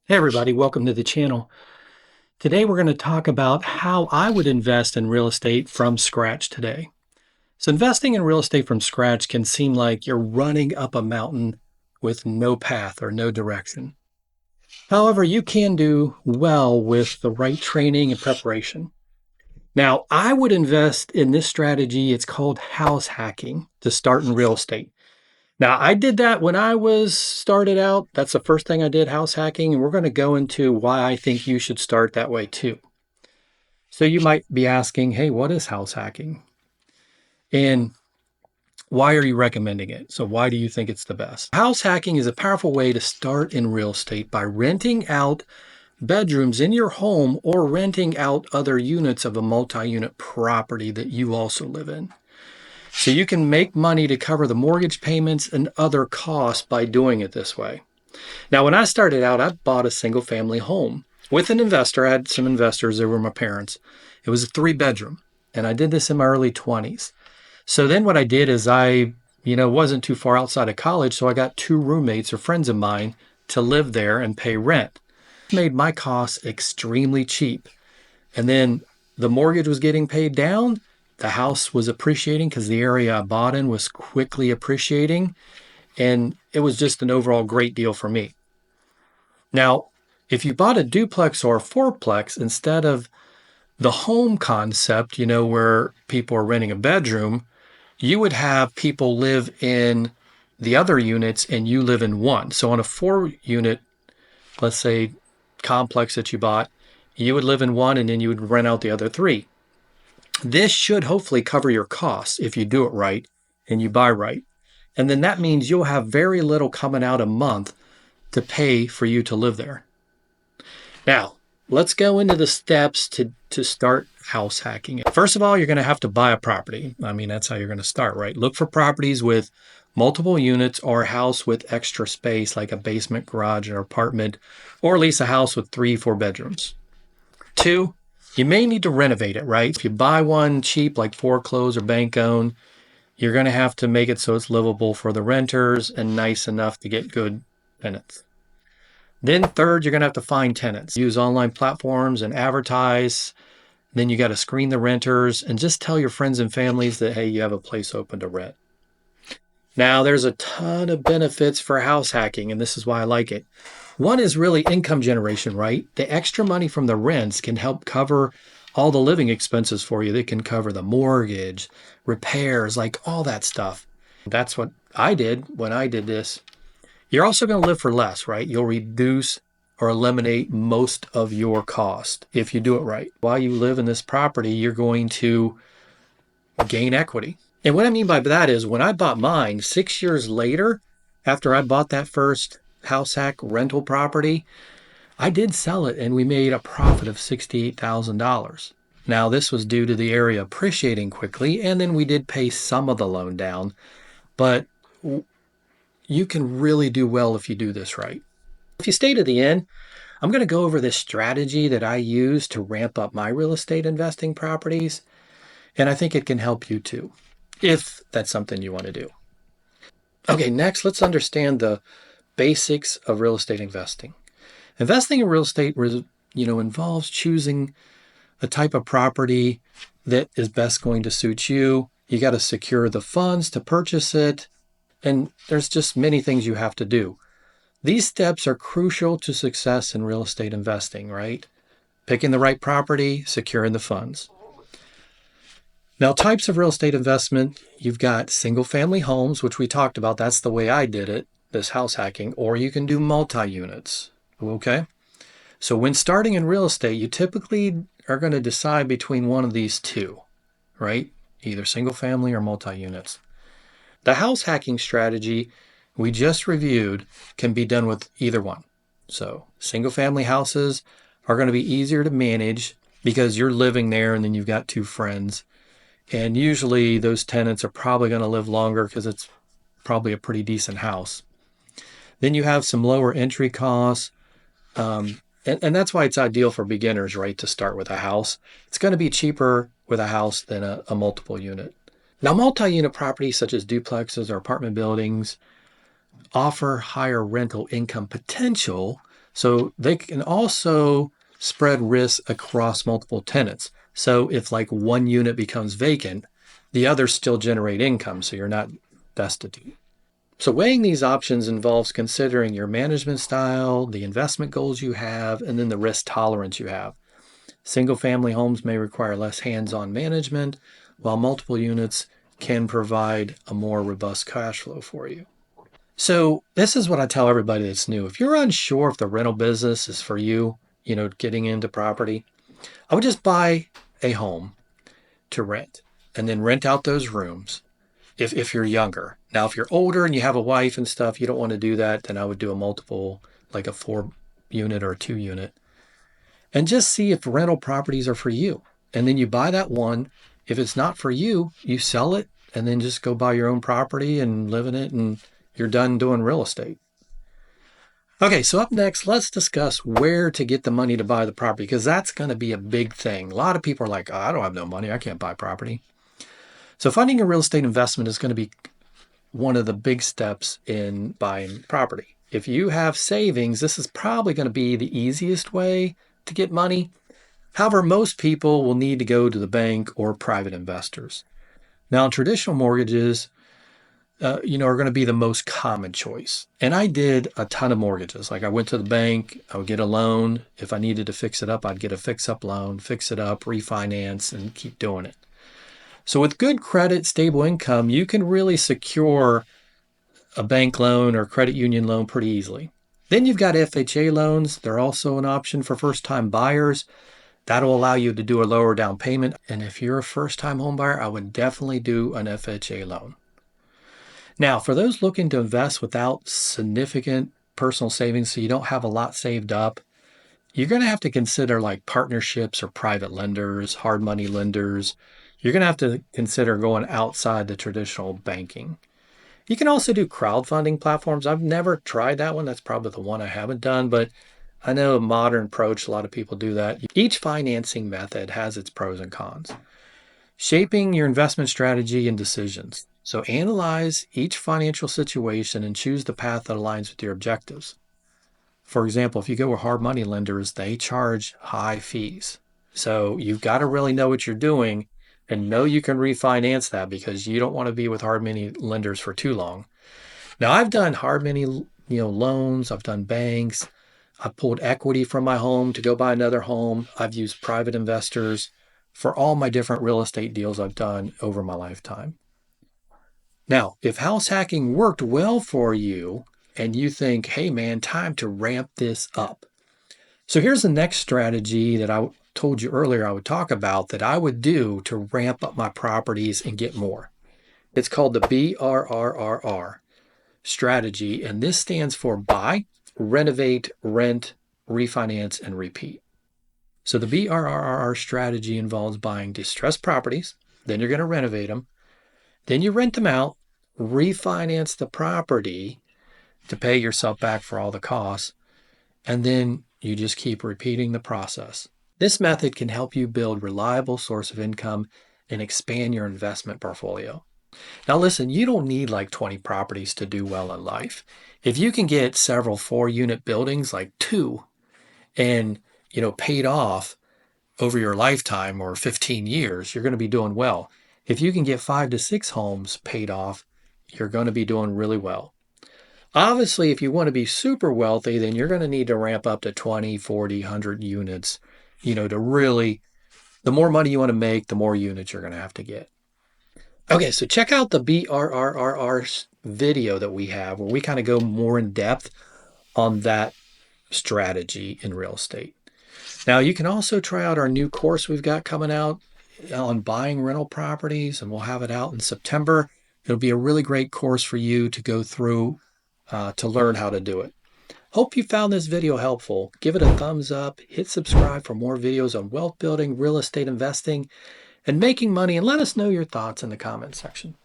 Hey everybody, welcome to the channel. Today we're going to talk about how I would invest in real estate from scratch today. So investing in real estate from scratch can seem like you're running up a mountain with no path or no direction. However, you can do well with the right training and preparation. Now, I would invest in this strategy. It's called house hacking to start in real estate. Now, I did that when I was started out. That's the first thing I did, house hacking, and we're going to go into why I think you should start that way too. So you might be asking, hey, what is house hacking? And why are you recommending it? So why do you think it's the best? House hacking is a powerful way to start in real estate by renting out bedrooms in your home or renting out other units of a multi-unit property that you also live in. So you can make money to cover the mortgage payments and other costs by doing it this way. Now, when I started out, I bought a single family home with an investor. I had some investors, they were my parents. It was a 3 bedroom, and I did this in my early 20s. So then what I did is wasn't too far outside of college, so I got 2 roommates or friends of mine to live there and pay rent. It made my costs extremely cheap. And then the mortgage was getting paid down. The house was appreciating because the area I bought in was quickly appreciating. And it was just an overall great deal for me. Now, if you bought a duplex or a fourplex instead of the home concept, where people are renting a bedroom, you would have people live in the other units and you live in one. So on a 4 unit, let's say, complex that you bought, you would live in one and then you would rent out the other 3. This should hopefully cover your costs if you do it right and you buy right. And then that means you'll have very little coming out a month to pay for you to live there. Now, let's go into the steps to start house hacking. First of all, you're going to have to buy a property. I mean, that's how you're going to start, right? Look for properties with multiple units or a house with extra space, like a basement, garage, or apartment, or at least a house with 3, 4 bedrooms. 2, you may need to renovate it, right? If you buy one cheap, like foreclosed or bank owned, you're going to have to make it so it's livable for the renters and nice enough to get good tenants. Then third, you're going to have to find tenants. Use online platforms and advertise. Then you got to screen the renters and just tell your friends and families that, hey, you have a place open to rent. Now, there's a ton of benefits for house hacking, and this is why I like it. One is really income generation, right? The extra money from the rents can help cover all the living expenses for you. They can cover the mortgage, repairs, like all that stuff. That's what I did when I did this. You're also going to live for less, right? You'll reduce or eliminate most of your cost if you do it right. While you live in this property, you're going to gain equity. And what I mean by that is when I bought mine 6 years later, after I bought that first house hack rental property, I did sell it and we made a profit of $68,000. Now, this was due to the area appreciating quickly, and then we did pay some of the loan down, but you can really do well if you do this right. If you stay to the end, I'm going to go over this strategy that I use to ramp up my real estate investing properties, and I think it can help you too, if that's something you want to do. Okay, next, let's understand the basics of real estate investing. Investing in real estate, involves choosing a type of property that is best going to suit you. You got to secure the funds to purchase it, and there's just many things you have to do. These steps are crucial to success in real estate investing, right? Picking the right property, securing the funds. Now, types of real estate investment, you've got single family homes, which we talked about. That's the way I did it, this house hacking, or you can do multi-units, okay? So when starting in real estate, you typically are going to decide between one of these two, right? Either single family or multi-units. The house hacking strategy we just reviewed can be done with either one. So single family houses are going to be easier to manage because you're living there and then you've got 2 friends. And usually those tenants are probably going to live longer because it's probably a pretty decent house. Then you have some lower entry costs. And that's why it's ideal for beginners, right, to start with a house. It's going to be cheaper with a house than a multiple unit. Now, multi-unit properties such as duplexes or apartment buildings offer higher rental income potential, So they can also spread risk across multiple tenants. So if like one unit becomes vacant, the others still generate income, so you're not destitute. So weighing these options involves considering your management style, the investment goals you have, and then the risk tolerance you have. Single family homes may require less hands-on management, while multiple units can provide a more robust cash flow for you. So this is what I tell everybody that's new. If you're unsure if the rental business is for you, getting into property, I would just buy a home to rent and then rent out those rooms if you're younger. Now, if you're older and you have a wife and stuff, you don't want to do that, then I would do a multiple, like a 4 unit or a 2 unit, and just see if rental properties are for you. And then you buy that one. If it's not for you, you sell it and then just go buy your own property and live in it, and you're done doing real estate. Okay, so up next, let's discuss where to get the money to buy the property, because that's going to be a big thing. A lot of people are like, oh, I don't have no money. I can't buy property. So finding a real estate investment is going to be one of the big steps in buying property. If you have savings, this is probably going to be the easiest way to get money. However, most people will need to go to the bank or private investors. Now, traditional mortgages, are going to be the most common choice. And I did a ton of mortgages. Like I went to the bank, I would get a loan. If I needed to fix it up, I'd get a fix-up loan, fix it up, refinance, and keep doing it. So with good credit, stable income, you can really secure a bank loan or credit union loan pretty easily. Then you've got FHA loans. They're also an option for first-time buyers. That'll allow you to do a lower down payment. And if you're a first-time home buyer, I would definitely do an FHA loan. Now, for those looking to invest without significant personal savings, so you don't have a lot saved up, you're going to have to consider like partnerships or private lenders, hard money lenders. You're going to have to consider going outside the traditional banking. You can also do crowdfunding platforms. I've never tried that one. That's probably the one I haven't done, but I know a modern approach, a lot of people do that. Each financing method has its pros and cons. Shaping your investment strategy and decisions. So analyze each financial situation and choose the path that aligns with your objectives. For example, if you go with hard money lenders, they charge high fees. So you've got to really know what you're doing and know you can refinance that, because you don't want to be with hard money lenders for too long. Now, I've done hard money, loans. I've done banks. I pulled equity from my home to go buy another home. I've used private investors for all my different real estate deals I've done over my lifetime. Now, if house hacking worked well for you and you think, hey man, time to ramp this up. So here's the next strategy that I told you earlier I would talk about that I would do to ramp up my properties and get more. It's called the BRRRR strategy, and this stands for buy, renovate, rent, refinance, and repeat. So the BRRRR strategy involves buying distressed properties, then you're going to renovate them, then you rent them out, refinance the property to pay yourself back for all the costs, and then you just keep repeating the process. This method can help you build a reliable source of income and expand your investment portfolio. Now listen, you don't need like 20 properties to do well in life. If you can get several 4-unit buildings, like 2, and paid off over your lifetime or 15 years, you're going to be doing well. If you can get 5 to 6 homes paid off, you're going to be doing really well. Obviously, if you want to be super wealthy, then you're going to need to ramp up to 20, 40, 100 units, to really, the more money you want to make, the more units you're going to have to get. Okay, so check out the BRRRR video that we have where we kind of go more in depth on that strategy in real estate. Now, you can also try out our new course we've got coming out on buying rental properties, and we'll have it out in September. It'll be a really great course for you to go through to learn how to do it. Hope you found this video helpful. Give it a thumbs up, hit subscribe for more videos on wealth building, real estate investing, and making money, and let us know your thoughts in the comment section.